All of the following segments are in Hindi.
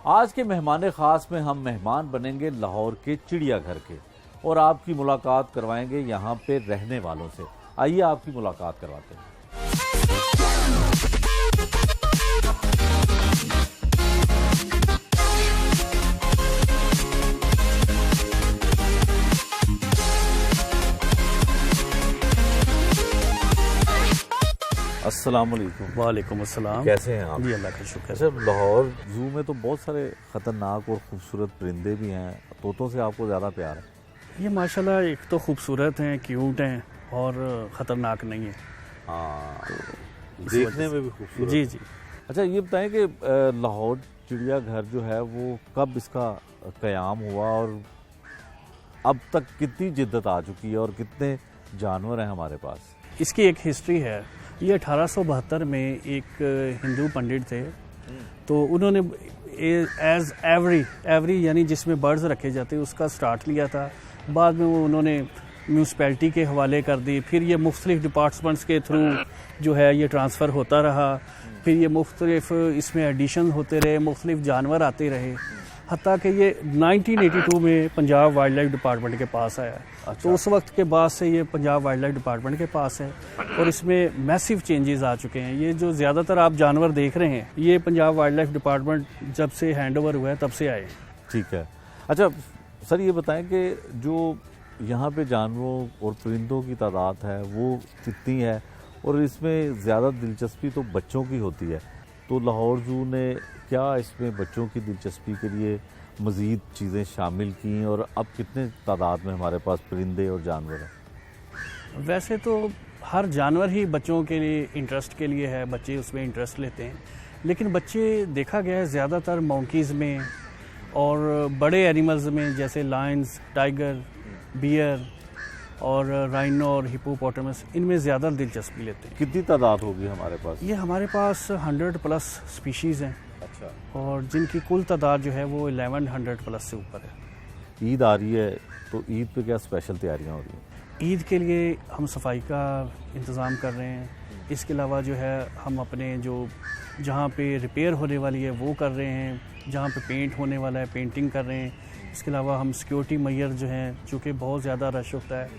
आज के मेहमान ख़ास में हम मेहमान बनेंगे लाहौर के चिड़ियाघर के और आपकी मुलाकात करवाएंगे यहाँ पे रहने वालों से। आइए आपकी मुलाकात करवाते हैं। अस्सलाम वालेकुम। वालेकुम अस्सलाम। कैसे हैं आप? जी अल्लाह का शुक्र। अच्छा, लाहौर जू में तो बहुत सारे ख़तरनाक और खूबसूरत परिंदे भी हैं, तोतों से आपको ज़्यादा प्यार है? ये माशाल्लाह एक तो खूबसूरत हैं, क्यूट हैं और ख़तरनाक नहीं है। हाँ, तो देखने में भी खूबसूरत। जी जी। अच्छा, ये बताएं कि लाहौर चिड़ियाघर जो है वो कब इसका क़याम हुआ और अब तक कितनी जिद्दत आ चुकी है और कितने जानवर हैं हमारे पास? इसकी एक हिस्ट्री है। ये 1872 में एक हिंदू पंडित थे, तो उन्होंने एज एवरी यानी जिसमें बर्ड्स रखे जाते उसका स्टार्ट लिया था। बाद में वो उन्होंने म्यूनसिपैलिटी के हवाले कर दी, फिर ये मुख्तलिफ डिपार्टमेंट्स के थ्रू जो है ये ट्रांसफ़र होता रहा, फिर ये मुख्तलिफ इसमें एडिशन होते रहे, मुख्तलिफ जानवर आते रहे, हत्ता कि ये 1982 में पंजाब वाइल्ड लाइफ डिपार्टमेंट के पास आया। अच्छा। तो उस वक्त के बाद से ये पंजाब वाइल्ड लाइफ डिपार्टमेंट के पास है और इसमें मैसिव चेंजेस आ चुके हैं। ये जो ज़्यादातर आप जानवर देख रहे हैं ये पंजाब वाइल्ड लाइफ डिपार्टमेंट जब से हैंड ओवर हुआ है तब से आए। ठीक है। अच्छा सर, ये बताएं कि जो यहाँ पे जानवरों और परिंदों की तादाद है वो कितनी है और इसमें ज़्यादा दिलचस्पी तो बच्चों की होती है, तो लाहौर जू ने क्या इसमें बच्चों की दिलचस्पी के लिए मज़ीद चीज़ें शामिल की और अब कितने तादाद में हमारे पास परिंदे और जानवर हैं? वैसे तो हर जानवर ही बच्चों के लिए इंटरेस्ट के लिए है, बच्चे उसमें इंटरेस्ट लेते हैं, लेकिन बच्चे देखा गया है ज़्यादातर मॉन्कीज़ में और बड़े एनिमल्स में जैसे लायंस, टाइगर, बियर और राइनो और हिप्पोपोटामस, इनमें ज़्यादा दिलचस्पी लेते हैं। कितनी तादाद होगी हमारे पास? ये हमारे पास 100+ स्पीशीज़ हैं। अच्छा। और जिनकी कुल तादाद जो है वो 1100+ से ऊपर है। ईद आ रही है, तो ईद पे क्या स्पेशल तैयारियां हो रही हैं? ईद के लिए हम सफाई का इंतज़ाम कर रहे हैं। इसके अलावा जो है हम अपने जो जहाँ पे रिपेयर होने वाली है वो कर रहे हैं, जहाँ पे पेंट होने वाला है पेंटिंग कर रहे हैं। इसके अलावा हम सिक्योरिटी मैयर जो हैं, चूँकि बहुत ज़्यादा रश होता है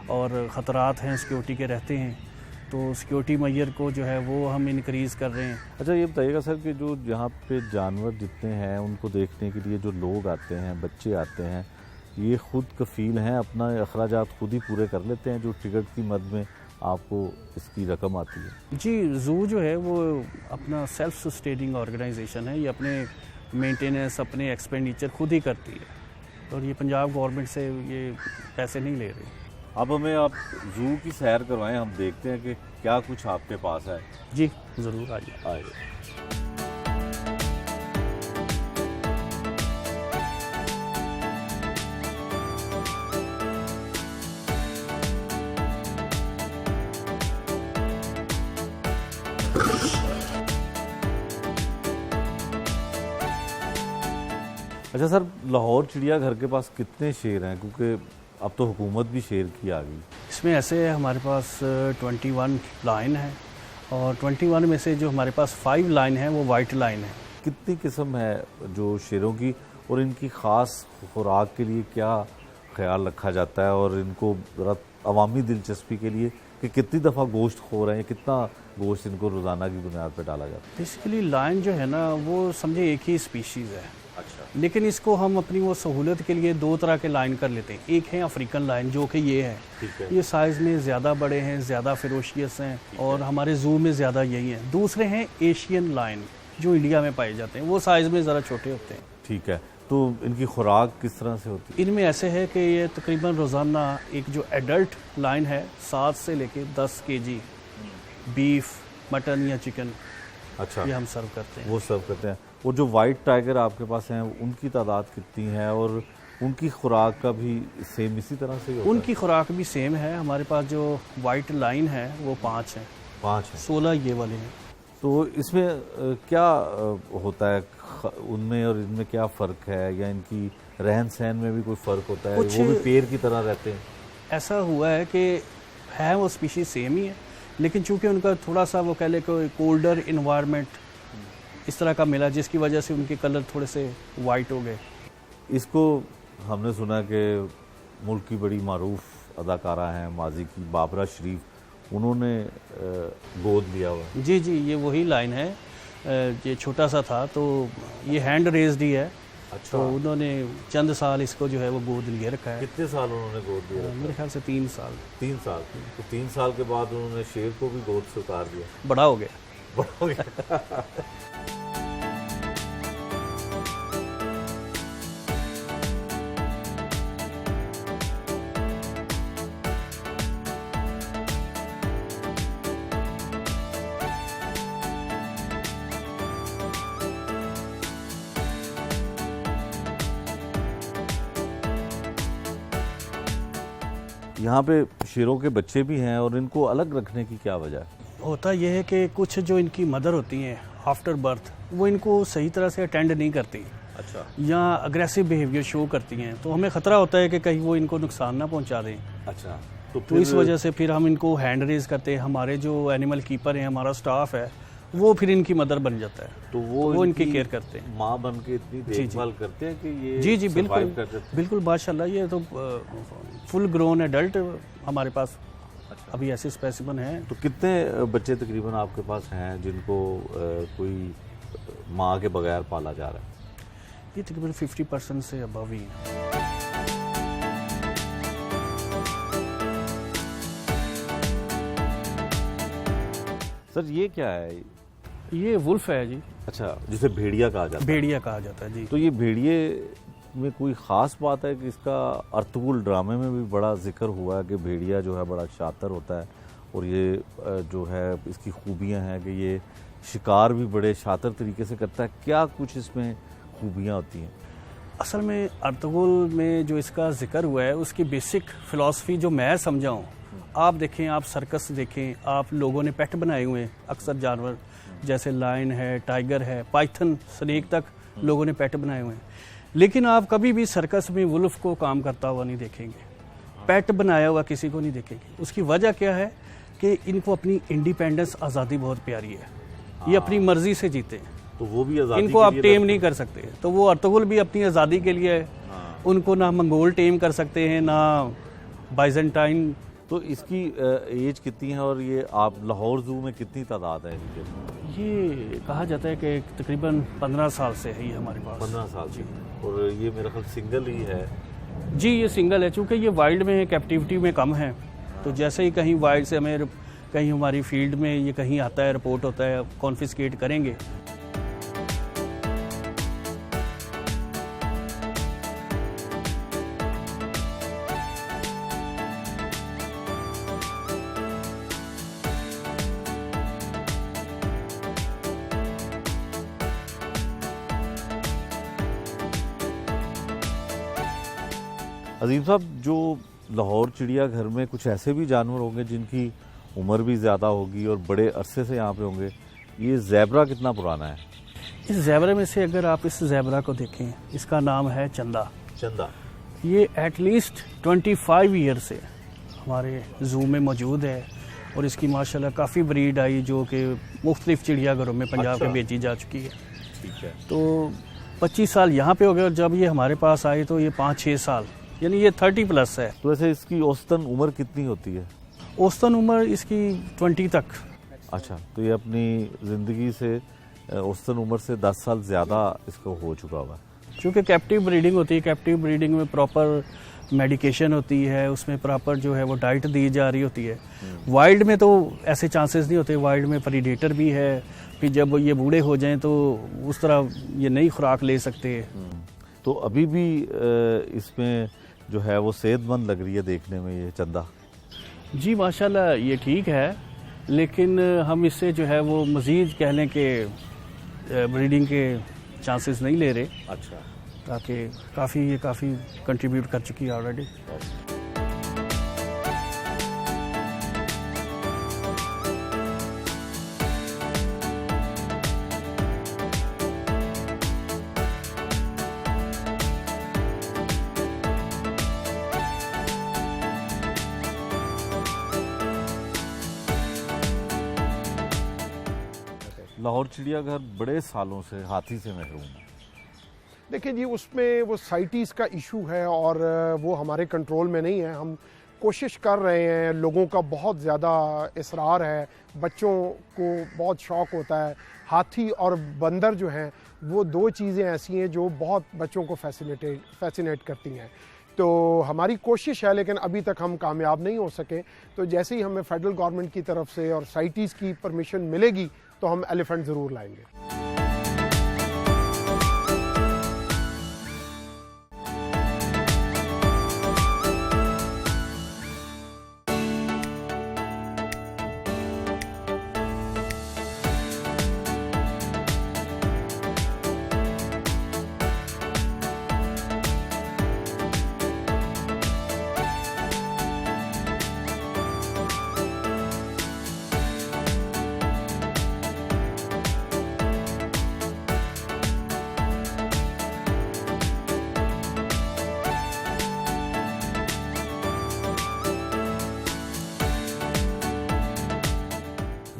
और ख़तरात हैं सिक्योरिटी के रहते हैं, तो सिक्योरिटी मैयर को जो है वो हम इनक्रीज़ कर रहे हैं। अच्छा, ये बताइएगा सर कि जो यहाँ पे जानवर जितने हैं उनको देखने के लिए जो लोग आते हैं, बच्चे आते हैं, ये खुद कफ़ील हैं, अपना अखराजात खुद ही पूरे कर लेते हैं जो टिकट की मद में आपको इसकी रकम आती है? जी, ज़ू जो है वो अपना सेल्फ सस्टेनिंग ऑर्गेनाइजेशन है। ये अपने मेंटेनेंस, अपने एक्सपेंडिचर खुद ही करती है और ये पंजाब गवर्नमेंट से ये पैसे नहीं ले रही। अब हमें आप जू की सैर करवाएं, हम देखते हैं कि क्या कुछ आपके पास है। जी ज़रूर आइए। आइए। अच्छा सर, लाहौर चिड़ियाघर के पास कितने शेर हैं, क्योंकि अब तो हुकूमत भी शेर की आ गई? इसमें ऐसे हमारे पास 21 लाइन है और 21 में से जो हमारे पास 5 लाइन है वो वाइट लाइन है। कितनी किस्म है जो शेरों की और इनकी ख़ास खुराक के लिए क्या ख्याल रखा जाता है और इनको ज़रा अवामी दिलचस्पी के लिए कि कितनी दफ़ा गोश्त खो रहे हैं, कितना गोश्त इनको रोज़ाना की बुनियाद पर डाला जाता है? बेसिकली लाइन जो है ना वो समझे एक ही स्पीशीज़ है। अच्छा। लेकिन इसको हम अपनी वो सहूलत के लिए 2 तरह के लाइन कर लेते हैं। एक है अफ्रीकन लाइन जो कि ये है, ठीक है। ये साइज़ में ज़्यादा बड़े हैं, ज़्यादा फेरोशियस हैं और हमारे जू में ज़्यादा यही हैं। दूसरे हैं एशियन लाइन जो इंडिया में पाए जाते हैं, वो साइज़ में ज़रा छोटे होते हैं। ठीक है, तो इनकी खुराक किस तरह से होती है? इनमें ऐसे है कि ये तकरीबन रोज़ाना एक जो एडल्ट लाइन है 7 से लेके 10 kg बीफ, मटन या चिकन, अच्छा, ये हम सर्व करते हैं। वो सर्व करते हैं। और जो वाइट टाइगर आपके पास हैं उनकी तादाद कितनी है और उनकी खुराक का भी सेम इसी तरह से होता उनकी खुराक भी सेम है। हमारे पास जो वाइट लाइन है वो 5 हैं। 5 है। 16 ये वाले हैं। तो इसमें क्या होता है उनमें और इनमें क्या फ़र्क है, या इनकी रहन सहन में भी कोई फ़र्क होता है? वो भी पेड़ की तरह रहते हैं? ऐसा हुआ है कि है वो स्पीशीज़ सेम ही है, लेकिन चूंकि उनका थोड़ा सा वो कह ले कोल्डर इन्वायरमेंट इस तरह का मिला जिसकी वजह से उनके कलर थोड़े से वाइट हो गए। इसको हमने सुना कि मुल्क की बड़ी मारूफ अदाकारा हैं माजी की बाबरा शरीफ, उन्होंने गोद लिया हुआ। जी जी, ये वही लाइन है। ये छोटा सा था तो ये हैंड रेज्ड ही है। अच्छा, तो उन्होंने चंद साल इसको जो है वो गोद लिए रखा है। कितने साल उन्होंने गोद लिया? मेरे ख्याल से 3 साल। 3 साल। तो 3 साल के बाद उन्होंने शेर को भी गोद से उतार दिया। बड़ा हो गया। बड़ा हो गया। यहाँ पे शेरों के बच्चे भी हैं और इनको अलग रखने की क्या वजह है? होता यह है कि कुछ जो इनकी मदर होती हैं आफ्टर बर्थ, वो इनको सही तरह से अटेंड नहीं करती अच्छा, या अग्रेसिव बिहेवियर शो करती हैं, तो हमें ख़तरा होता है कि कहीं वो इनको नुकसान ना पहुंचा दें। अच्छा। तो इस वजह से फिर हम इनको हैंड रेज करते हैं। हमारे जो एनिमल कीपर हैं, हमारा स्टाफ है, वो फिर इनकी मदर बन जाता है, तो वो इनकी केयर करते हैं। माँ बन के इतनी देखभाल करते हैं कि ये जी जी, बिल्कुल survive कर जाते हैं। बिल्कुल, माशाल्लाह। ये तो फुल ग्रोन एडल्ट हमारे पास अच्छा। अभी ऐसे स्पेसिमन हैं। तो कितने बच्चे तकरीबन आपके पास हैं जिनको कोई माँ के बगैर पाला जा रहा है? ये तकरीबन 50% से अबव ही हैं। सर ये क्या है? ये वुल्फ है जी, अच्छा, जिसे भेड़िया कहा जाता है। भेड़िया कहा जाता है जी। तो ये भेड़िए में कोई ख़ास बात है कि इसका अर्तुगरुल ड्रामे में भी बड़ा जिक्र हुआ है कि भेड़िया जो है बड़ा शातिर होता है और ये जो है इसकी खूबियां हैं कि ये शिकार भी बड़े शातिर तरीके से करता है। क्या कुछ इसमें खूबियां होती हैं? असल में अर्तुगरुल में जो इसका जिक्र हुआ है उसकी बेसिक फ़िलासफ़ी जो मैं समझाऊँ, आप देखें, आप सर्कस देखें, आप लोगों ने पेट बनाए हुए हैं अक्सर जानवर, जैसे लायन है, टाइगर है, पाइथन, स्नेक तक लोगों ने पेट बनाए हुए हैं। लेकिन आप कभी भी सर्कस में वुल्फ को काम करता हुआ नहीं देखेंगे, पेट बनाया हुआ किसी को नहीं देखेंगे। उसकी वजह क्या है कि इनको अपनी इंडिपेंडेंस, आज़ादी बहुत प्यारी है। ये अपनी मर्जी से जीते हैं, तो वो भी आज़ादी इनको आप टेम नहीं कर सकते। तो वो अर्तुगरुल भी अपनी आज़ादी के लिए है। उनको ना मंगोल टेम कर सकते हैं, ना बाइजेंटाइन। तो इसकी एज कितनी है और ये आप लाहौर जू में कितनी तादाद है इनके? ये कहा जाता है कि तकरीबन 15 साल से है ये हमारे पास। 15 साल जी। और ये मेरा ख्याल सिंगल ही है। जी, ये सिंगल है, चूँकि ये वाइल्ड में है, कैप्टिविटी में कम है। तो जैसे ही कहीं वाइल्ड से हमें कहीं हमारी फील्ड में ये कहीं आता है, रिपोर्ट होता है, कॉन्फिस्केट करेंगे। अजीम साहब, जो लाहौर चिड़ियाघर में कुछ ऐसे भी जानवर होंगे जिनकी उम्र भी ज़्यादा होगी और बड़े अरसे से यहाँ पे होंगे। ये ज़ेब्रा कितना पुराना है? इस ज़ेब्रा में से अगर आप इस ज़ेब्रा को देखें, इसका नाम है चंदा। चंदा। ये एटलीस्ट 25 ईयर से हमारे ज़ू में मौजूद है और इसकी माशाल्लाह काफ़ी ब्रीड आई जो कि मुख्तलिफ चिड़ियाघरों में पंजाब अच्छा। के बेची जा चुकी है। ठीक है। तो 25 साल यहाँ पे हो गए और जब ये हमारे पास आई तो ये 5-6 साल, यानी ये 30+ है। तो वैसे इसकी औसतन उम्र कितनी होती है? औसतन उम्र इसकी 20 तक। अच्छा, तो ये अपनी ज़िंदगी से औसतन उम्र से 10 साल ज़्यादा इसको हो चुका हुआ है। क्योंकि कैप्टिव ब्रीडिंग होती है, कैप्टिव ब्रीडिंग में प्रॉपर मेडिकेशन होती है, उसमें प्रॉपर जो है वो डाइट दी जा रही होती है। वाइल्ड में तो ऐसे चांसेस नहीं होते, वाइल्ड में प्रीडेटर भी है, फिर जब ये बूढ़े हो जाएं तो उस तरह ये नई खुराक ले सकते हैं। तो अभी भी इसमें जो है वो सेहतमंद लग रही है देखने में ये चंदा। जी माशाल्लाह, ये ठीक है, लेकिन हम इससे जो है वो मज़ीद कह लें कि ब्रीडिंग के चांसेस नहीं ले रहे, अच्छा। ताकि ये काफ़ी कंट्रीब्यूट कर चुकी है ऑलरेडी। लाहौर चिड़ियाघर बड़े सालों से हाथी से महरूम है। देखिए जी, उसमें वो साइटीज़ का इशू है और वो हमारे कंट्रोल में नहीं है। हम कोशिश कर रहे हैं, लोगों का बहुत ज़्यादा इसरार है, बच्चों को बहुत शौक़ होता है। हाथी और बंदर जो हैं वो दो चीज़ें ऐसी हैं जो बहुत बच्चों को फैसिनेट करती हैं। तो हमारी कोशिश है, लेकिन अभी तक हम कामयाब नहीं हो सके। तो जैसे ही हमें फेडरल गवर्नमेंट की तरफ से और साइटीज़ की परमिशन मिलेगी तो हम एलिफेंट ज़रूर लाएंगे।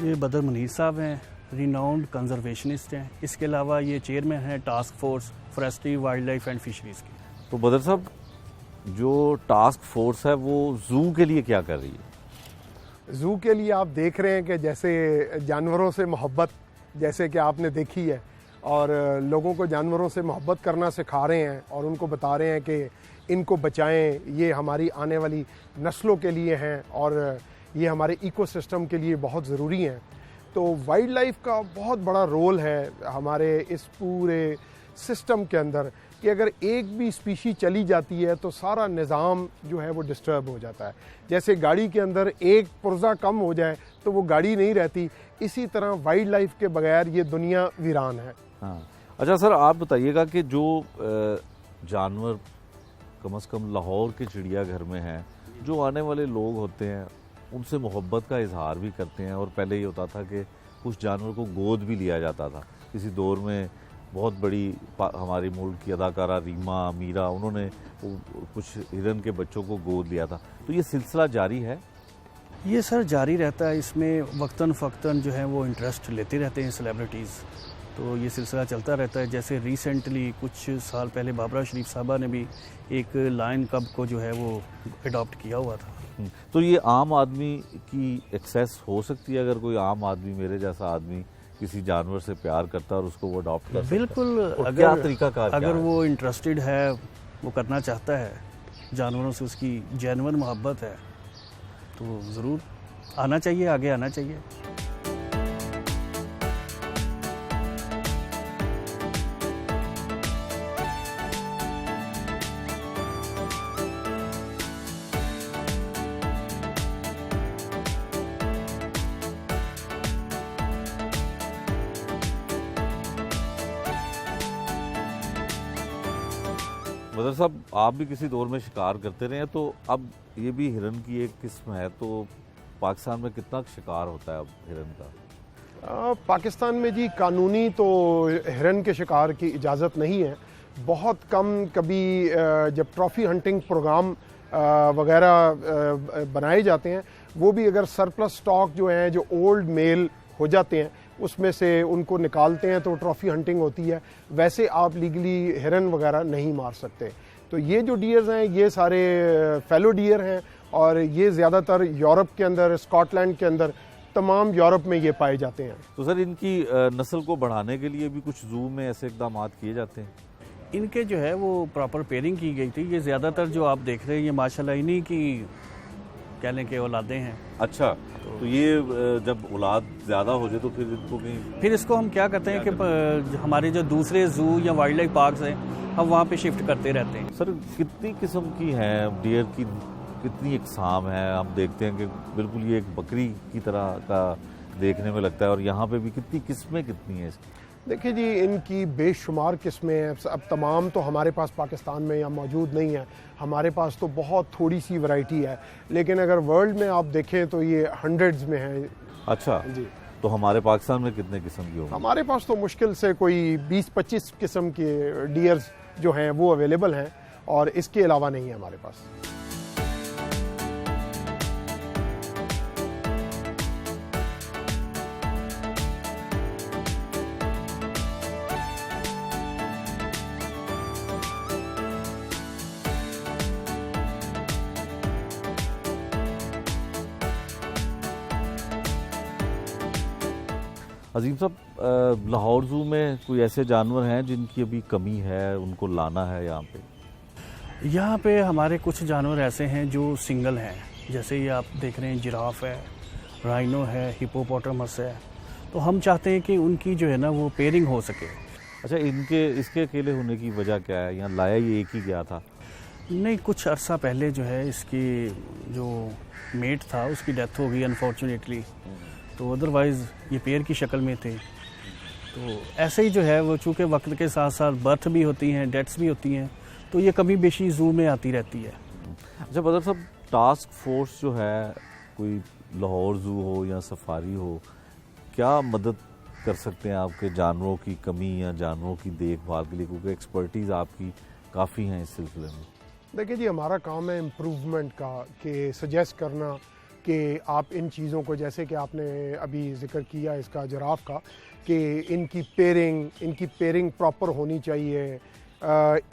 ये बदर मुनीर साहब हैं, रिनाउंड कंजर्वेशनिस्ट हैं। इसके अलावा ये चेयरमैन हैं task force forestry, wild life and fisheries की। तो बदर साहब, जो टास्क फोर्स है वो ज़ू के लिए क्या कर रही है? ज़ू के लिए आप देख रहे हैं कि जैसे जानवरों से मोहब्बत जैसे कि आपने देखी है, और लोगों को जानवरों से मोहब्बत करना सिखा रहे हैं और उनको बता रहे हैं कि इनको बचाएं, ये हमारी आने वाली नस्लों के लिए हैं और ये हमारे इकोसिस्टम के लिए बहुत ज़रूरी हैं। तो वाइल्ड लाइफ का बहुत बड़ा रोल है हमारे इस पूरे सिस्टम के अंदर कि अगर एक भी स्पीशी चली जाती है तो सारा निज़ाम जो है वो डिस्टर्ब हो जाता है। जैसे गाड़ी के अंदर एक पुर्जा कम हो जाए तो वो गाड़ी नहीं रहती, इसी तरह वाइल्ड लाइफ के बगैर ये दुनिया वीरान है। हाँ, अच्छा सर, आप बताइएगा कि जो जानवर कम से कम लाहौर के चिड़ियाघर में हैं, जो आने वाले लोग होते हैं उनसे मोहब्बत का इजहार भी करते हैं, और पहले ये होता था कि कुछ जानवर को गोद भी लिया जाता था। किसी दौर में बहुत बड़ी हमारी मुल्क की अदाकारा रीमा मीरा, उन्होंने कुछ हिरन के बच्चों को गोद लिया था। तो ये सिलसिला जारी है? ये सर जारी रहता है, इसमें वक्तन फ़क्तन जो है वो इंटरेस्ट लेते रहते हैं सेलिब्रिटीज़, तो ये सिलसिला चलता रहता है। जैसे रिसेंटली कुछ साल पहले बाबरा शरीफ साहबा ने भी एक लायन कब को जो है वो अडॉप्ट किया हुआ था। तो ये आम आदमी की एक्सेस हो सकती है? अगर कोई आम आदमी, मेरे जैसा आदमी, किसी जानवर से प्यार करता है और उसको वो अडॉप्ट कर सकता है? बिल्कुल, क्या तरीकाकार अगर वो इंटरेस्टेड है, वो करना चाहता है, जानवरों से उसकी जेन्युइन मोहब्बत है, तो ज़रूर आना चाहिए, आगे आना चाहिए। बदर साहब, आप भी किसी दौर में शिकार करते रहे हैं, तो अब ये भी हिरन की एक किस्म है, तो पाकिस्तान में कितना शिकार होता है अब हिरन का? पाकिस्तान में जी कानूनी तो हिरन के शिकार की इजाज़त नहीं है। बहुत कम, कभी जब ट्रॉफी हंटिंग प्रोग्राम वगैरह बनाए जाते हैं, वो भी अगर सरप्लस स्टॉक जो हैं, जो ओल्ड मेल हो जाते हैं, उसमें से उनको निकालते हैं तो ट्रॉफी हंटिंग होती है। वैसे आप लीगली हिरन वगैरह नहीं मार सकते। तो ये जो डियर्स हैं ये सारे फेलो डियर हैं, और ये ज़्यादातर यूरोप के अंदर, स्कॉटलैंड के अंदर, तमाम यूरोप में ये पाए जाते हैं। तो सर, इनकी नस्ल को बढ़ाने के लिए भी कुछ ज़ू में ऐसे इकदाम किए जाते हैं? इनके जो है वो प्रॉपर पेयरिंग की गई थी। ये ज़्यादातर जो आप देख रहे हैं ये माशाल्लाह इन्हीं की कहने के औलादें हैं। अच्छा, तो ये जब औलाद ज़्यादा हो जाए तो फिर इनको कहीं, फिर इसको हम क्या करते हैं कि हमारे जो दूसरे ज़ू या वाइल्ड लाइफ पार्क्स हैं, हम वहाँ पे शिफ्ट करते रहते हैं। सर कितनी किस्म की हैं डियर की, कितनी इकसाम है? हम देखते हैं कि बिल्कुल ये एक बकरी की तरह का देखने में लगता है, और यहाँ पे भी कितनी किस्में कितनी हैं इसकी? देखिए जी, इनकी बेशुमार किस्में हैं। अब तमाम तो हमारे पास पाकिस्तान में या मौजूद नहीं है, हमारे पास तो बहुत थोड़ी सी वैरायटी है, लेकिन अगर वर्ल्ड में आप देखें तो ये हंड्रेड्स में हैं। अच्छा जी, तो हमारे पाकिस्तान में कितने किस्म की होंगी? हमारे पास तो मुश्किल से कोई 20-25 किस्म के डियर्स जो हैं वो अवेलेबल हैं, और इसके अलावा नहीं है हमारे पास। अजीम साहब, लाहौर ज़ू में कोई ऐसे जानवर हैं जिनकी अभी कमी है, उनको लाना है यहाँ पे? यहाँ पे हमारे कुछ जानवर ऐसे हैं जो सिंगल हैं, जैसे ये आप देख रहे हैं जिराफ है, राइनो है, हिपोपोटामस है। तो हम चाहते हैं कि उनकी जो है ना वो पेयरिंग हो सके। अच्छा, इसके अकेले होने की वजह क्या है? यहाँ लाया ही एक ही गया था? नहीं, कुछ अरसा पहले जो है इसकी जो मेट था उसकी डेथ हो गई अनफॉर्चुनेटली, तो अदरवाइज़ ये पेयर की शक्ल में थे। तो ऐसे ही जो है वो चूँकि वक्त के साथ साथ बर्थ भी होती हैं, डेथ्स भी होती हैं, तो ये कमी बेशी ज़ू में आती रहती है। अच्छा बदर साहब, टास्क फोर्स जो है, कोई लाहौर ज़ू हो या सफारी हो, क्या मदद कर सकते हैं आपके जानवरों की कमी या जानवरों की देखभाल के लिए, क्योंकि एक्सपर्टीज़ आपकी काफ़ी हैं इस सिलसिले में? देखिए जी, हमारा काम है इम्प्रूवमेंट का, कि सजेस्ट करना कि आप इन चीज़ों को, जैसे कि आपने अभी जिक्र किया इसका जिराफ का, कि इनकी पेयरिंग प्रॉपर होनी चाहिए,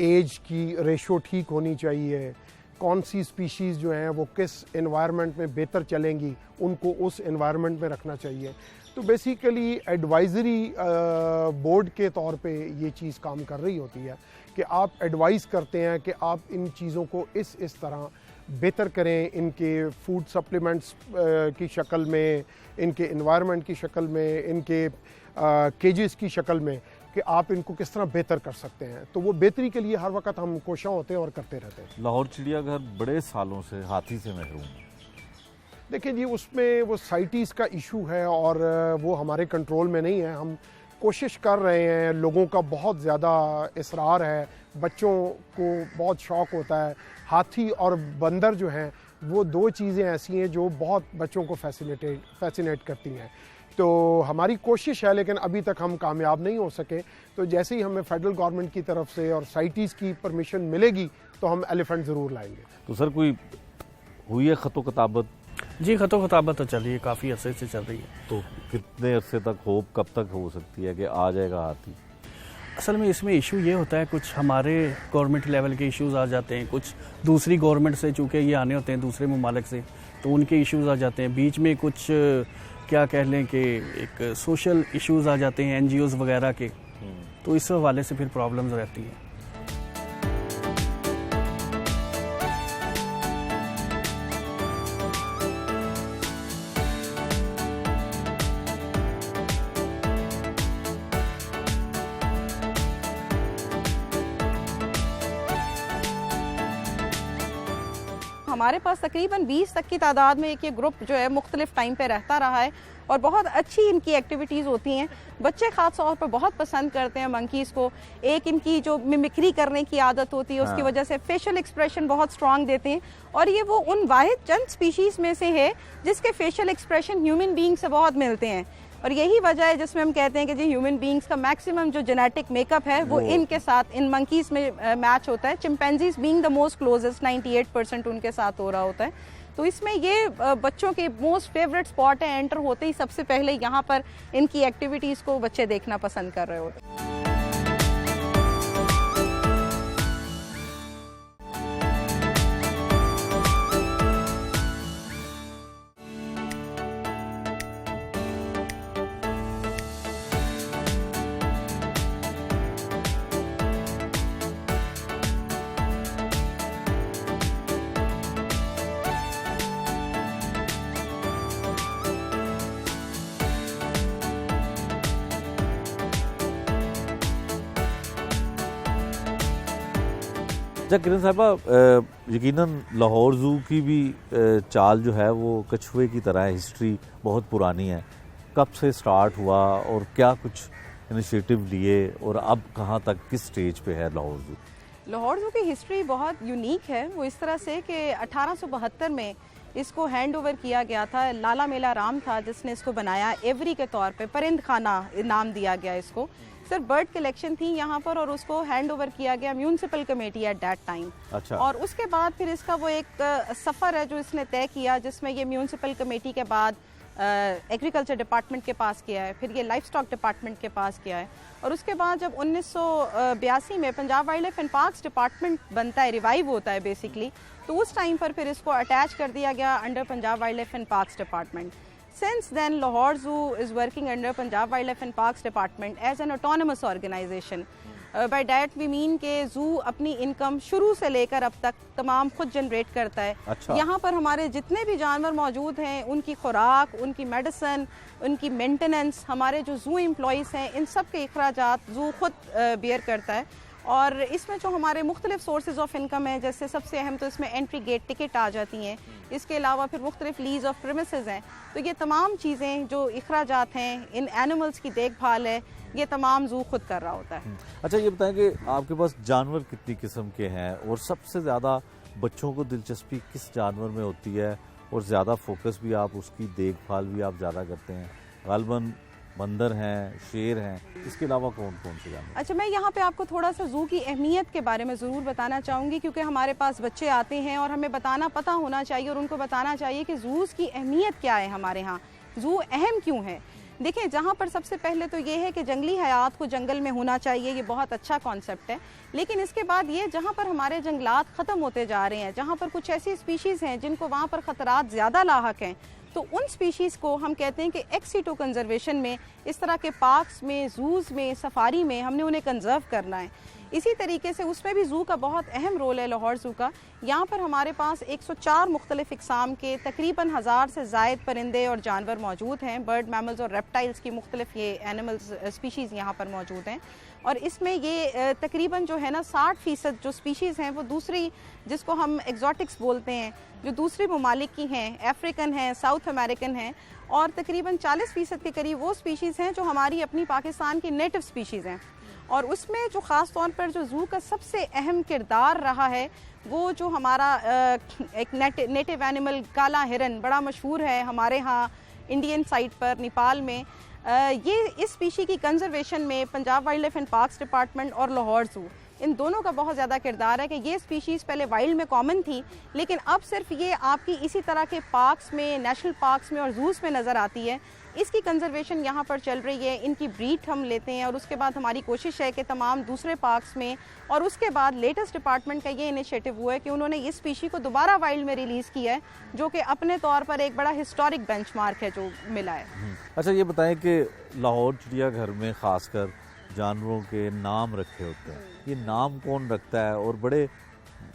एज की रेशो ठीक होनी चाहिए, कौन सी स्पीशीज़ जो हैं वो किस एनवायरनमेंट में बेहतर चलेंगी, उनको उस एनवायरनमेंट में रखना चाहिए। तो बेसिकली एडवाइज़री बोर्ड के तौर पे ये चीज़ काम कर रही होती है कि आप एडवाइस करते हैं कि आप इन चीज़ों को इस तरह बेहतर करें, इनके फूड सप्लीमेंट्स की शक्ल में, इनके एनवायरनमेंट की शक्ल में, इनके केजेस की शक्ल में, कि आप इनको किस तरह बेहतर कर सकते हैं। तो वो बेहतरी के लिए हर वक्त हम कोशिश होते हैं और करते रहते हैं। लाहौर चिड़ियाघर बड़े सालों से हाथी से महरूम है। देखिए जी, उसमें वो साइटीज़ का इशू है और वो हमारे कंट्रोल में नहीं है। हम कोशिश कर रहे हैं, लोगों का बहुत ज़्यादा इसरार है, बच्चों को बहुत शौक़ होता है। हाथी और बंदर जो हैं वो दो चीज़ें ऐसी हैं जो बहुत बच्चों को फैसिनेट करती हैं। तो हमारी कोशिश है, लेकिन अभी तक हम कामयाब नहीं हो सके। तो जैसे ही हमें फेडरल गवर्नमेंट की तरफ से और साइटीज़ की परमिशन मिलेगी तो हम एलिफेंट ज़रूर लाएंगे। तो सर, कोई हुई है खतो खताबत? जी, खतो खताबत तो चल रही है, काफ़ी अरसे से चल रही है। तो कितने अरसे तक होप, कब तक हो सकती है कि आ जाएगा हाथी? असल में इसमें इशू ये होता है, कुछ हमारे गवर्नमेंट लेवल के इश्यूज़ आ जाते हैं, कुछ दूसरी गवर्नमेंट से, चूँकि ये आने होते हैं दूसरे ममालिक से, तो उनके इश्यूज़ आ जाते हैं। बीच में कुछ क्या कह लें कि एक सोशल इश्यूज़ आ जाते हैं NGOs वगैरह के, तो इस हवाले से फिर प्रॉब्लम्स रहती हैं। हमारे पास तकरीबन 20 तक की तादाद में एक ये ग्रुप जो है मुख्तलिफ टाइम पे रहता रहा है और बहुत अच्छी इनकी एक्टिविटीज़ होती हैं। बच्चे ख़ास तौर पर बहुत पसंद करते हैं मंकीज़ को। एक इनकी जो मिमिक्री करने की आदत होती है, उसकी वजह से फेशियल एक्सप्रेशन बहुत स्ट्रांग देते हैं और ये वो उन वाहिद चंद स्पीशीज़ में से है जिसके फेशियल एक्सप्रेशन ह्यूमन बीइंग से बहुत मिलते हैं। और यही वजह है जिसमें हम कहते हैं कि जी ह्यूमन बीइंग्स का मैक्सिमम जो जेनेटिक मेकअप है वो इनके साथ, इन मंकीज़ में मैच होता है। Chimpanzees being the most closest 98% उनके साथ हो रहा होता है। तो इसमें ये बच्चों के मोस्ट फेवरेट स्पॉट है। एंटर होते ही सबसे पहले यहाँ पर इनकी एक्टिविटीज़ को बच्चे देखना पसंद कर रहे होते हैं। अच्छा किरण साहिबा, यकीनन लाहौर ज़ू की भी चाल जो है वो कछुए की तरह है, हिस्ट्री बहुत पुरानी है। कब से स्टार्ट हुआ और क्या कुछ इनिशिएटिव लिए और अब कहाँ तक, किस स्टेज पे है लाहौर ज़ू? लाहौर ज़ू की हिस्ट्री बहुत यूनिक है। वो इस तरह से कि 1872 में इसको हैंड ओवर किया गया था। लाला मेला राम था जिसने इसको बनाया, एवरी के तौर पे परिंद खाना नाम दिया गया इसको। सिर्फ बर्ड कलेक्शन थी यहाँ पर और उसको हैंड ओवर किया गया municipal committee at that time. अच्छा। और उसके बाद फिर इसका वो एक सफ़र है जो इसने तय किया, जिसमें ये म्यूनिसिपल कमेटी के बाद एग्रीकल्चर डिपार्टमेंट के पास किया है, फिर ये लाइफ स्टॉक डिपार्टमेंट के पास किया है और उसके बाद जब 1982 में Punjab wild life and parks department बनता है, रिवाइव होता है बेसिकली, तो उस टाइम पर फिर इसको अटैच कर दिया गया under Punjab wild life and parks department. Since then, Lahore Zoo is working under Punjab Wildlife and Parks Department as an autonomous organization. By that we mean कि जू अपनी इनकम शुरू से लेकर अब तक तमाम खुद जनरेट करता है। अच्छा। यहाँ पर हमारे जितने भी जानवर मौजूद हैं, उनकी खुराक, उनकी मेडिसिन, उनकी मेंटेनेंस, हमारे जो जू एम्प्लॉइज़ हैं, इन सब के अखराजात जू खुद बियर करता है। और इसमें जो हमारे मुख्तलिफ सोर्सेज ऑफ इनकम है, जैसे सबसे अहम तो इसमें एंट्री गेट टिकट आ जाती हैं, इसके अलावा फिर मुख्तलिफ लीज ऑफ प्रीमिसेस हैं। तो ये तमाम चीज़ें जो अखराजात हैं, इन एनिमल्स की देखभाल है, ये तमाम जू खुद कर रहा होता है। अच्छा, ये बताएं कि आपके पास जानवर कितनी किस्म के हैं और सबसे ज़्यादा बच्चों को दिलचस्पी किस जानवर में होती है और ज़्यादा फोकस भी आप उसकी देखभाल भी आप ज़्यादा करते हैं? गालबन बंदर हैं, शेर हैं, इसके अलावा कौन कौन से जानवर? अच्छा, मैं यहाँ पे आपको थोड़ा सा जू की अहमियत के बारे में ज़रूर बताना चाहूँगी, क्योंकि हमारे पास बच्चे आते हैं और हमें बताना पता होना चाहिए और उनको बताना चाहिए कि जूज़ की अहमियत क्या है हमारे यहाँ, जू अहम क्यों है। देखिए, जहाँ पर सबसे पहले तो ये है कि जंगली हयात को जंगल में होना चाहिए, ये बहुत अच्छा कॉन्सेप्ट है। लेकिन इसके बाद ये जहाँ पर हमारे जंगलात ख़त्म होते जा रहे हैं, जहाँ पर कुछ ऐसी स्पीशीज़ हैं जिनको वहाँ पर ख़तरात ज़्यादा लाहक हैं, तो उन स्पीशीज़ को हम कहते हैं कि एक्स सिटू कंजर्वेशन में, इस तरह के पार्क्स में, जूज़ में, सफारी में हमने उन्हें कंजर्व करना है। इसी तरीके से उसमें भी जू का बहुत अहम रोल है, लाहौर जू का। यहाँ पर हमारे पास 104 मुख्तलिफ इकसाम के तकरीबन 1000 से ज़ायद परिंदे और जानवर मौजूद हैं। बर्ड, मैमल्स और रेप्टाइल्स की मुख्तलिफ ये एनिमल्स स्पीशीज़ यहाँ पर मौजूद हैं। और इसमें ये तकरीबन जो है ना 60% जो स्पीशीज़ हैं वो दूसरी, जिसको हम एग्जॉटिक्स बोलते हैं, जो दूसरे ममालिक की हैं, अफ्रीकन हैं, साउथ अमेरिकन हैं, और तकरीबन 40% के करीब वो स्पीशीज़ हैं जो हमारी अपनी पाकिस्तान की नेटिव स्पीशीज़ हैं। और उसमें जो ख़ास तौर पर जो जू का सबसे अहम किरदार रहा है, वो जो हमारा एक नेटिव एनिमल काला हिरन बड़ा मशहूर है हमारे यहाँ इंडियन साइड पर, नेपाल में। ये इस स्पीशी की कंजर्वेशन में Punjab wild life and parks department और लाहौर जू, इन दोनों का बहुत ज़्यादा किरदार है कि ये स्पीशीज़ पहले वाइल्ड में कॉमन थी, लेकिन अब सिर्फ ये आपकी इसी तरह के पार्क्स में, नेशनल पार्क्स में और जूस में नज़र आती है। इसकी कंजर्वेशन यहाँ पर चल रही है, इनकी ब्रीड हम लेते हैं और उसके बाद हमारी कोशिश है कि तमाम दूसरे पार्क्स में, और उसके बाद लेटेस्ट डिपार्टमेंट का ये इनिशिएटिव हुआ है कि उन्होंने इस स्पीशी को दोबारा वाइल्ड में रिलीज़ किया है, जो कि अपने तौर पर एक बड़ा हिस्टोरिक बेंचमार्क है जो मिला है। अच्छा, ये बताएं कि लाहौर चिड़ियाघर में ख़ासकर जानवरों के नाम रखे होते हैं, ये नाम कौन रखता है? और बड़े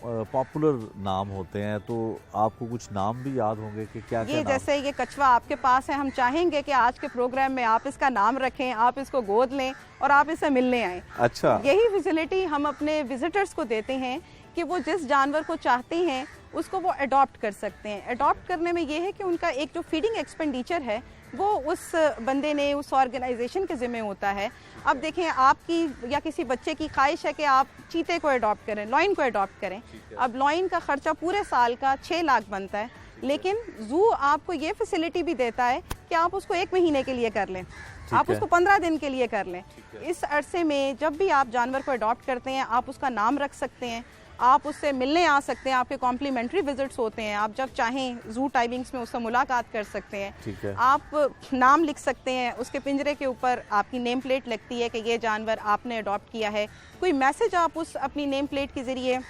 पॉपुलर नाम होते हैं, तो आपको कुछ नाम भी याद होंगे कि क्या क्या ये नाम? जैसे ये कछवा आपके पास है, हम चाहेंगे कि आज के प्रोग्राम में आप इसका नाम रखें, आप इसको गोद लें और आप इससे मिलने आएँ। अच्छा, यही फैसिलिटी हम अपने विजिटर्स को देते हैं कि वो जिस जानवर को चाहते हैं उसको वो अडॉप्ट कर सकते हैं। अडॉप्ट करने में ये है कि उनका एक जो फीडिंग एक्सपेंडिचर है वो उस बंदे ने, उस ऑर्गेनाइजेशन के ज़िम्मे होता है। अब देखें, आपकी या किसी बच्चे की ख्वाहिश है कि आप चीते को अडॉप्ट करें, लॉइन को अडॉप्ट करें। अब लॉइन का ख़र्चा पूरे साल का 6 लाख बनता है, लेकिन जू आपको ये फैसिलिटी भी देता है कि आप उसको 1 महीने के लिए कर लें, आप उसको 15 दिन के लिए कर लें। इस अरसे में जब भी आप जानवर को अडॉप्ट करते हैं, आप उसका नाम रख सकते हैं, आप उससे मिलने आ सकते हैं, आपके कॉम्प्लीमेंट्री विजिट्स होते हैं, आप जब चाहें जू टाइमिंग्स में उससे मुलाकात कर सकते हैं। ठीक है। आप नाम लिख सकते हैं, उसके पिंजरे के ऊपर आपकी नेम प्लेट लगती है कि ये जानवर आपने अडॉप्ट किया है। कोई मैसेज आप उस अपनी नेम प्लेट के ज़रिए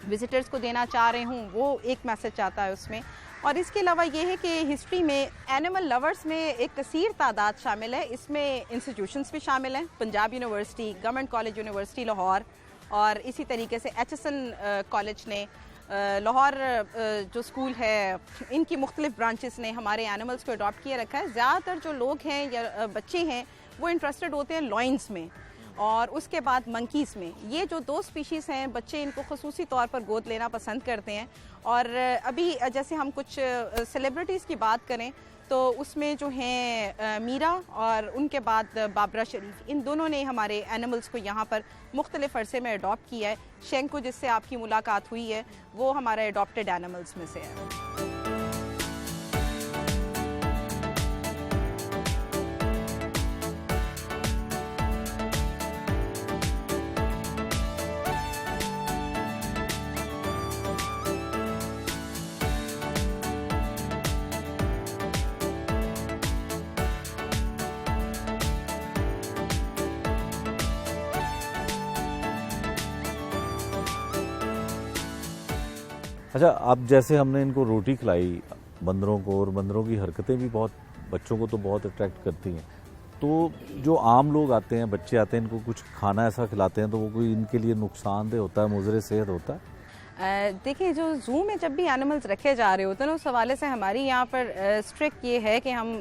विजिटर्स को देना चाह रहे हूँ, वो एक मैसेज आता है उसमें। और इसके अलावा ये है कि हिस्ट्री में एनिमल लवर्स में एक कसीर तादाद शामिल है। इसमें इंस्टीट्यूशंस भी शामिल हैं, Punjab university, government college university Lahore, और इसी तरीके से HSN कॉलेज ने, लाहौर जो स्कूल है, इनकी मुख्तलिफ ब्रांचेस ने हमारे एनिमल्स को अडॉप्ट किए रखा है। ज़्यादातर जो लोग हैं या बच्चे हैं वो इंटरेस्टेड होते हैं लॉइन्स में और उसके बाद मंकीज़ में। ये जो 2 स्पीशीज़ हैं, बच्चे इनको खसूसी तौर पर गोद लेना पसंद करते हैं। और अभी जैसे हम कुछ सेलिब्रिटीज़ की बात करें तो उसमें जो हैं मीरा और उनके बाद बाबरा शरीफ, इन दोनों ने हमारे एनिमल्स को यहाँ पर मुख्तलिफ अरसे में अडॉप्ट किया है। शेंको, जिससे आपकी मुलाकात हुई है, वो हमारे अडॉप्टेड एनिमल्स में से है। अच्छा, अब जैसे हमने इनको रोटी खिलाई बंदरों को, और बंदरों की हरकतें भी बहुत बच्चों को तो बहुत अट्रैक्ट करती हैं। तो जो आम लोग आते हैं, बच्चे आते हैं, इनको कुछ खाना ऐसा खिलाते हैं तो वो कोई इनके लिए नुकसानदेह होता है, मुज़र सेहत होता है? देखिए, जो ज़ू में जब भी एनिमल्स रखे जा रहे होते हैं ना, उस हवाले से हमारी यहाँ पर स्ट्रिक्ट ये है कि हम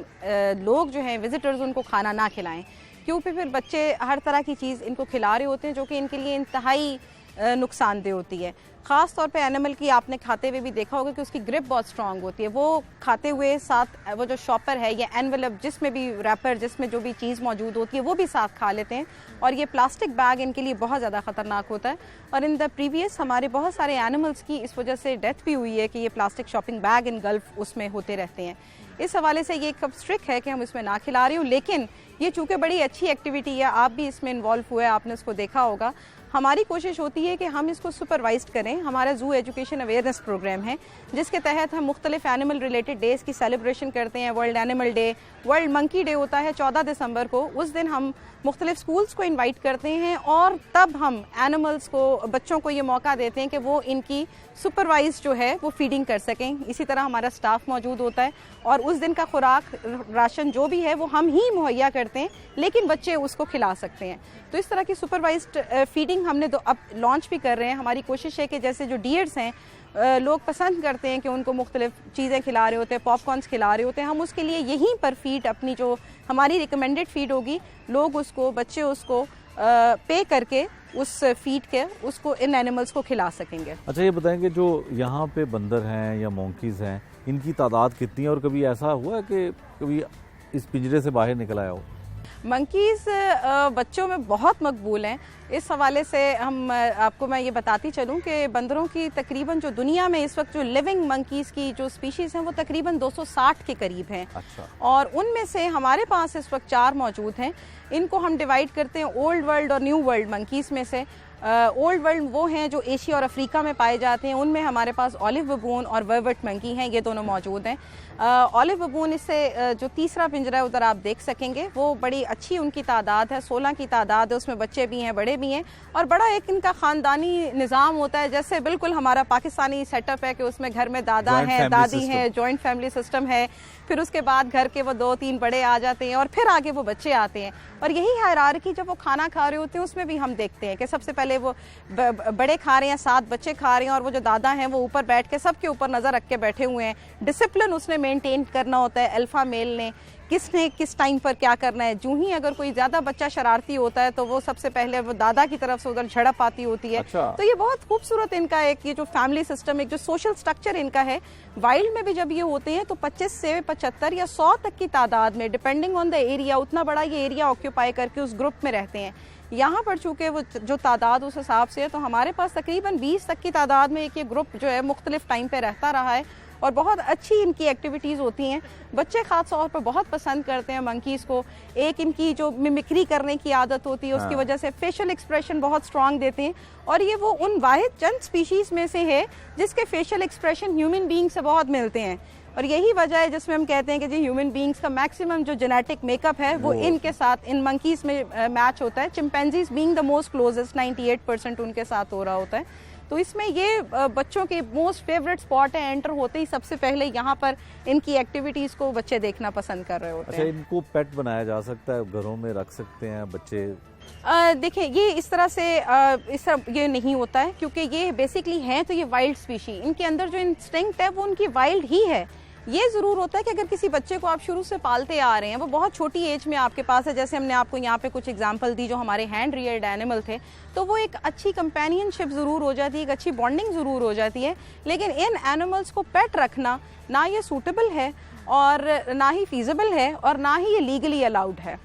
लोग जो हैं विजिटर्स उनको खाना ना खिलाएं, क्योंकि फिर बच्चे हर तरह की चीज़ इनको खिला रहे होते हैं जो कि इनके लिए इंतहाई नुकसानदेह होती है। ख़ास तौर पे एनिमल की आपने खाते हुए भी देखा होगा कि उसकी ग्रिप बहुत स्ट्रांग होती है। वो खाते हुए साथ वो जो शॉपर है या एनवेलप, जिसमें भी रैपर, जिसमें जो भी चीज़ मौजूद होती है, वो भी साथ खा लेते हैं। और ये प्लास्टिक बैग इनके लिए बहुत ज़्यादा ख़तरनाक होता है। और इन द प्रीवियस हमारे बहुत सारे एनिमल्स की इस वजह से डेथ भी हुई है कि ये प्लास्टिक शॉपिंग बैग इनगल्फ उसमें होते रहते हैं। इस हवाले से ये कब स्ट्रिक्ट है कि हम इसमें ना खिला रही हूँ, लेकिन ये चूँकि बड़ी अच्छी एक्टिविटी है, आप भी इसमें इन्वॉल्व हुए, आपने उसको देखा होगा। हमारी कोशिश होती है कि हम इसको सुपरवाइज करें। हमारा ज़ू एजुकेशन अवेयरनेस प्रोग्राम है जिसके तहत हम मुख्तलिफ एनिमल रिलेटेड डेज़ की सेलिब्रेशन करते हैं। World animal day, world monkey day होता है 14 दिसंबर को। उस दिन हम मुख्तलिफ स्कूल्स को इनवाइट करते हैं और तब हम एनिमल्स को, बच्चों को ये मौका देते हैं कि वो इनकी सुपरवाइज जो है वो फीडिंग कर सकें। इसी तरह हमारा स्टाफ मौजूद होता है और उस दिन का खुराक, राशन जो भी है वो हम ही मुहैया करते हैं, लेकिन बच्चे उसको खिला सकते हैं। तो इस तरह की सुपरवाइज्ड फीडिंग हमने तो अब लॉन्च भी कर रहे हैं। हमारी कोशिश है कि जैसे जो डियर्स हैं, लोग पसंद करते हैं कि उनको मुख्तलिफ चीज़ें खिला रहे होते हैं, पॉपकॉर्न्स खिला रहे होते हैं, हम उसके लिए यहीं पर फीड, अपनी जो हमारी रिकमेंडेड फीड होगी, लोग उसको, बच्चे उसको पे करके उस फीड के उसको इन एनिमल्स को खिला सकेंगे। अच्छा, ये बताएंगे जो यहाँ पे बंदर हैं या मोंकीज़ हैं, इनकी तादाद कितनी है और कभी ऐसा हुआ है कि कभी इस पिंजरे से बाहर निकल आया हो? मंकीज़ बच्चों में बहुत मकबूल हैं। इस हवाले से हम आपको मैं ये बताती चलूँ कि बंदरों की तकरीबन जो दुनिया में इस वक्त जो लिविंग मंकीज़ की जो स्पीशीज़ हैं वो तकरीबन 260 के करीब हैं। अच्छा। और उनमें से हमारे पास इस वक्त 4 मौजूद हैं। इनको हम डिवाइड करते हैं ओल्ड वर्ल्ड और न्यू वर्ल्ड मंकीज़ में से। ओल्ड वर्ल्ड वो हैं जो एशिया और अफ्रीका में पाए जाते हैं। उनमें हमारे पास ऑलिव बबून और वर्वट मंकी हैं, ये दोनों मौजूद हैं। ऑलिव बबून, इससे जो तीसरा पिंजरा है उधर आप देख सकेंगे, वो बड़ी अच्छी उनकी तादाद है, 16 की तादाद है। उसमें बच्चे भी हैं, बड़े भी हैं और बड़ा एक इनका ख़ानदानी निज़ाम होता है, जैसे बिल्कुल हमारा पाकिस्तानी सेटअप है कि उसमें घर में दादा हैं, दादी हैं, जॉइंट फैमिली सिस्टम है। फिर उसके बाद घर के वो 2-3 बड़े आ जाते हैं और फिर आगे वो बच्चे आते हैं। और यही हायरार्की जब वो खाना खा रहे होते हैं उसमें भी हम देखते हैं कि सबसे पहले वो बड़े खा रहे हैं, 7 बच्चे खा रहे हैं और वो जो दादा हैं वो ऊपर बैठ के सबके ऊपर नज़र रख के बैठे हुए हैं। डिसिप्लिन उसने मेंटेन करना होता है, अल्फा मेल ने किसने किस टाइम पर क्या करना है। जूं ही अगर कोई ज़्यादा बच्चा शरारती होता है तो वो सबसे पहले वो दादा की तरफ से उधर झड़प आती होती है। अच्छा। तो ये बहुत खूबसूरत इनका एक ये जो फैमिली सिस्टम, एक जो सोशल स्ट्रक्चर इनका है। वाइल्ड में भी जब ये होते हैं तो 25 से 75 या 100 तक की तादाद में, डिपेंडिंग ऑन द एरिया, उतना बड़ा ये एरिया ऑक्यूपाई करके उस ग्रुप में रहते हैं। यहाँ पर चूँकि वो जो तादाद उस हिसाब से है, तो हमारे पास तकरीबन 20 तक की तादाद में एक ये ग्रुप जो है मुख्तलिफ टाइम पे रहता रहा है और बहुत अच्छी इनकी एक्टिविटीज़ होती हैं। बच्चे ख़ास तौर पर बहुत पसंद करते हैं मंकीज़ को। एक इनकी जो मिमिक्री करने की आदत होती है, उसकी वजह से फेशियल एक्सप्रेशन बहुत स्ट्रांग देते हैं और ये वो उन वाहिद चंद स्पीशीज़ में से है जिसके फेशियल एक्सप्रेशन ह्यूमन बीइंग से बहुत मिलते हैं। और यही वजह है जिसमें हम कहते हैं कि जी ह्यूमन बीइंग्स का मैक्सिमम जो जेनेटिक मेकअप है वो इनके साथ, इन मंकीज़ में मैच होता है। Chimpanzees being the most closest, 98% उनके साथ हो रहा होता है। तो इसमें ये बच्चों के मोस्ट फेवरेट स्पॉट है। एंटर होते ही सबसे पहले यहाँ पर इनकी एक्टिविटीज़ को बच्चे देखना पसंद कर रहे होते हैं। अच्छा, इनको पेट बनाया जा सकता है, घरों में रख सकते हैं बच्चे? देखिए, ये इस तरह से ये नहीं होता है क्योंकि ये बेसिकली हैं तो ये वाइल्ड स्पीशी। इनके अंदर जो इंस्टिंक्ट है वो उनकी वाइल्ड ही है। ये ज़रूर होता है कि अगर किसी बच्चे को आप शुरू से पालते आ रहे हैं, वो बहुत छोटी एज में आपके पास है, जैसे हमने आपको यहाँ पे कुछ एग्जांपल दी जो हमारे हैंड रियर्ड एनिमल थे, तो वो एक अच्छी कंपेनियनशिप ज़रूर हो जाती है, एक अच्छी बॉन्डिंग ज़रूर हो जाती है। लेकिन इन एनिमल्स को पेट रखना ना ये सूटेबल है और ना ही फीजिबल है और ना ही ये लीगली अलाउड है।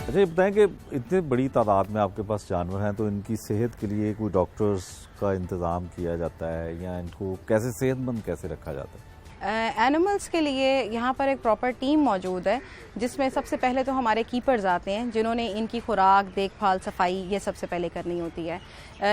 अच्छा, ये बताएं कि इतनी बड़ी तादाद में आपके पास जानवर हैं तो इनकी सेहत के लिए कोई डॉक्टर्स का इंतज़ाम किया जाता है या इनको कैसे सेहतमंद कैसे रखा जाता है? एनिमल्स के लिए यहाँ पर एक प्रॉपर टीम मौजूद है, जिसमें सबसे पहले तो हमारे कीपर्स आते हैं, जिन्होंने इनकी खुराक, देखभाल, सफाई ये सबसे पहले करनी होती है।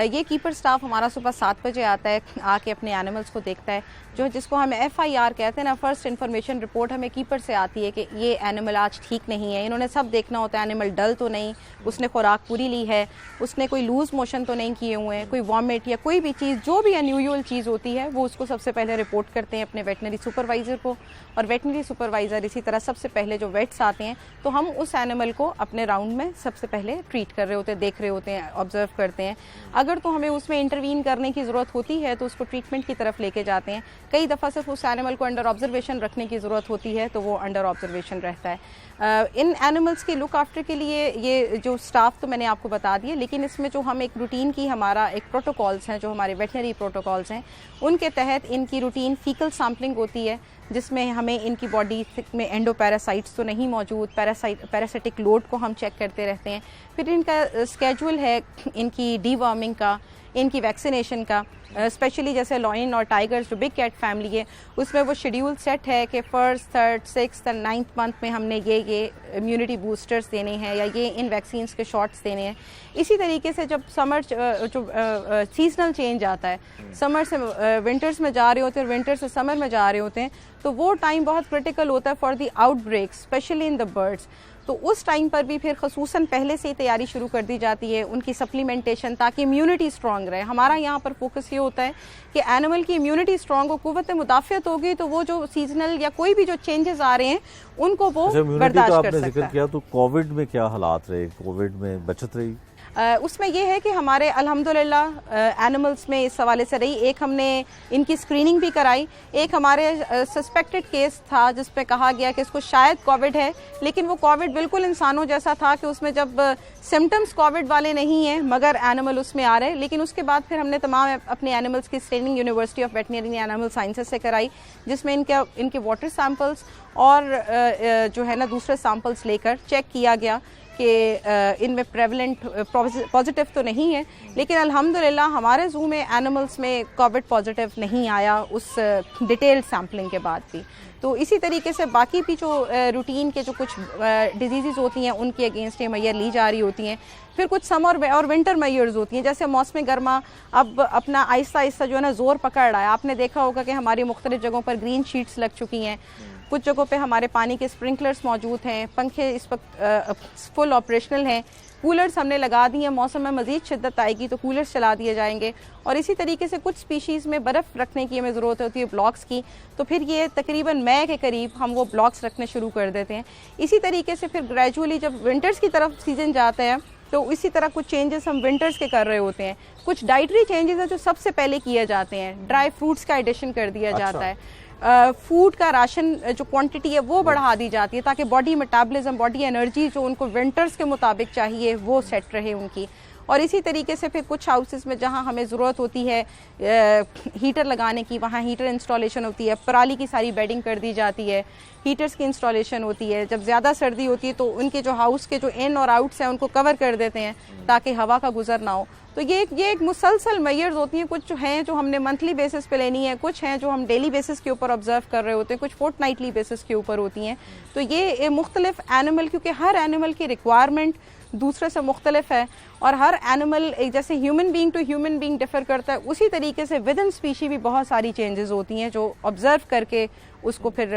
ये कीपर स्टाफ हमारा सुबह 7 बजे आता है, आके अपने एनिमल्स को देखता है, जिसको हम FIR कहते हैं ना, फर्स्ट इन्फॉर्मेशन रिपोर्ट हमें कीपर से आती है कि ये एनिमल आज ठीक नहीं है। इन्होंने सब देखना होता है, एनिमल डल तो नहीं, उसने खुराक पूरी ली है, उसने कोई लूज मोशन तो नहीं किए हुए हैं, कोई वॉमिट या कोई भी चीज़, जो भी अनयूजुअल चीज़ होती है वो उसको सबसे पहले रिपोर्ट करते हैं अपने वेटनरी सुपरवाइज़र को। और वेटनरी सुपरवाइज़र इसी तरह सबसे पहले जो वेट्स आते हैं, तो हम उस एनिमल को अपने राउंड में सबसे पहले ट्रीट कर रहे होते हैं, देख रहे होते हैं, ऑब्जर्व करते हैं। अगर तो हमें उसमें इंटरवीन करने की ज़रूरत होती है तो उसको ट्रीटमेंट की तरफ लेके जाते हैं। कई दफ़ा सिर्फ उस एनिमल को अंडर ऑब्जर्वेशन रखने की ज़रूरत होती है तो वो अंडर ऑब्जर्वेशन रहता है। इन एनिमल्स के लुक आफ्टर के लिए ये जो स्टाफ तो मैंने आपको बता दिया, लेकिन इसमें जो हम एक रूटीन की हमारा एक प्रोटोकॉल्स हैं, जो हमारे वेटनरी प्रोटोकॉल्स हैं, उनके तहत इनकी रूटीन फीकल सैम्पलिंग होती है, जिसमें हमें इनकी बॉडी में एंडोपैरासाइट्स तो नहीं मौजूद, पैरासिटिक लोड को हम चेक करते रहते हैं। फिर इनका स्केड्यूल है इनकी डीवर्मिंग का, इनकी वैक्सीनेशन का, स्पेशली जैसे लॉयन और टाइगर्स जो बिग कैट फैमिली है, उसमें वो शेड्यूल सेट है कि 1st, 3rd, 6th और 9th मंथ में हमने ये इम्यूनिटी बूस्टर्स देने हैं या ये इन वैक्सीन्स के शॉट्स देने हैं। इसी तरीके से जब समर जो सीजनल चेंज आता है, समर से विंटर्स में जा रहे होते हैं और विंटर से समर में जा रहे होते हैं, तो वो टाइम बहुत क्रिटिकल होता है for the outbreaks, specially in the birds. तो उस टाइम पर भी फिर खसूसन पहले से ही तैयारी शुरू कर दी जाती है, उनकी सप्लीमेंटेशन, ताकि इम्यूनिटी स्ट्रांग रहे। हमारा यहाँ पर फोकस ये होता है कि एनिमल की इम्यूनिटी स्ट्रांग हो, कुव्वत मुदाफ़ियत होगी तो वो जो सीजनल या कोई भी जो चेंजेस आ रहे हैं उनको वो बर्दाश्त कर सकता है। जिक्र किया, तो कोविड में क्या हालात रहे? कोविड में बचत रही? उसमें यह है कि हमारे अल्हम्दुलिल्लाह एनिमल्स में इस हवाले से रही। एक हमने इनकी स्क्रीनिंग भी कराई। एक हमारे सस्पेक्टेड केस था जिस पे कहा गया कि इसको शायद कोविड है, लेकिन वो कोविड बिल्कुल इंसानों जैसा था कि उसमें जब सिम्टम्स कोविड वाले नहीं हैं मगर एनिमल उसमें आ रहे हैं। लेकिन उसके बाद फिर हमने तमाम अपने एनिमल्स की screening university of veterinary animal sciences से कराई, जिसमें इनके वाटर सैंपल्स और जो है ना दूसरे सैंपल्स लेकर चेक किया गया कि इनमें प्रेवलेंट पॉजिटिव तो नहीं है। लेकिन अल्हम्दुलिल्लाह हमारे ज़ू में एनिमल्स में कोविड पॉजिटिव नहीं आया उस डिटेल्ड सैम्पलिंग के बाद भी। तो इसी तरीके से बाकी भी जो रूटीन के जो कुछ डिजीज़ होती हैं उनके अगेंस्ट ये मैयर ली जा रही होती हैं। फिर कुछ समर और विंटर मैयर्स होती हैं, जैसे मौसम गर्मा अब अपना आहिस्ता आहिस्ता जो है ना ज़ोर पकड़ रहा है। आपने देखा होगा कि हमारी मुख्तलिफ जगहों पर ग्रीन शीट्स लग चुकी हैं, कुछ जगहों पे हमारे पानी के स्प्रिंकलर्स मौजूद हैं, पंखे इस वक्त फुल ऑपरेशनल हैं, कूलर्स हमने लगा दिए हैं। मौसम में मज़ीद शिद्दत आएगी तो कूलर्स चला दिए जाएंगे। और इसी तरीके से कुछ स्पीशीज़ में बर्फ़ रखने की हमें ज़रूरत होती है, ब्लॉक्स की, तो फिर ये तकरीबन मई के करीब हम वो ब्लॉक्स रखने शुरू कर देते हैं। इसी तरीके से फिर ग्रेजुअली जब विंटर्स की तरफ सीज़न जाता है तो इसी तरह कुछ चेंजेस हम विंटर्स के कर रहे होते हैं। कुछ डाइटरी चेंजेस हैं जो सबसे पहले किए जाते हैं। ड्राई फ्रूट्स का एडिशन कर दिया जाता है, फूड का राशन जो क्वांटिटी है वो बढ़ा दी जाती है ताकि बॉडी मेटाबॉलिज्म, बॉडी एनर्जी जो उनको विंटर्स के मुताबिक चाहिए वो सेट रहे उनकी। और इसी तरीके से फिर कुछ हाउसेस में जहां हमें ज़रूरत होती है हीटर लगाने की, वहां हीटर इंस्टॉलेशन होती है। पराली की सारी बेडिंग कर दी जाती है, हीटर्स की इंस्टॉलेशन होती है। जब ज़्यादा सर्दी होती है तो उनके जो हाउस के जो इन और आउट्स हैं उनको कवर कर देते हैं ताकि हवा का गुजर ना हो। तो ये एक मुसलसल मेयर्स होती हैं। कुछ हैं जो हमने मंथली बेसिस पे लेनी है, कुछ हैं जो हम डेली बेसिस के ऊपर ऑब्जर्व कर रहे होते हैं, कुछ फोर्टनाइटली बेसिस के ऊपर होती हैं। तो ये मुख्तलिफ एनिमल, क्योंकि हर एनिमल की रिक्वायरमेंट दूसरे से मुख्तलिफ है और हर एनिमल एक जैसे human being to human being differ करता है, उसी तरीके से विद इन स्पीशी भी बहुत सारी चेंजेस होती हैं जो ऑब्जर्व करके उसको फिर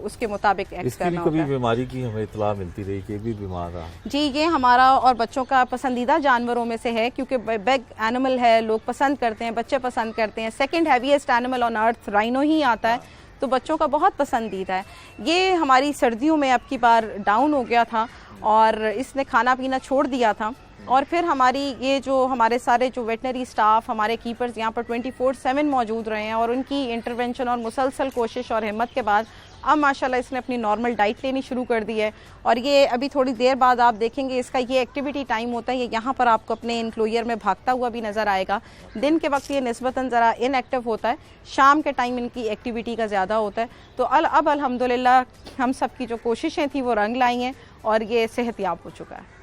उसके मुताबिक एक्ट करना होता है। कभी बीमारी की हमें इत्तला मिलती रही कि भी बीमार रहा? जी, ये हमारा और बच्चों का पसंदीदा जानवरों में से है, क्योंकि बिग एनिमल है, लोग पसंद करते हैं, बच्चे पसंद करते हैं। Second heaviest animal on earth rhino ही आता है, तो बच्चों का बहुत पसंदीदा है। ये हमारी सर्दियों में अब की बार डाउन हो गया था और इसने खाना पीना छोड़ दिया था। और फिर हमारी ये जो हमारे सारे जो वेटनरी स्टाफ, हमारे कीपर्स यहाँ पर 24/7 मौजूद रहे हैं और उनकी इंटरवेंशन और मुसलसल कोशिश और हिम्मत के बाद अब माशाल्लाह इसने अपनी नॉर्मल डाइट लेनी शुरू कर दी है। और ये अभी थोड़ी देर बाद आप देखेंगे इसका ये एक्टिविटी टाइम होता है, ये यहाँ पर आपको अपने इंक्लोजर में भागता हुआ भी नज़र आएगा। दिन के वक्त ये निस्बतन ज़रा इनएक्टिव होता है, शाम के टाइम इनकी एक्टिविटी का ज़्यादा होता है। तो अब अल्हम्दुलिल्लाह हम सब की जो कोशिशें थी वो रंग लाई हैं और ये सेहतयाब हो चुका है।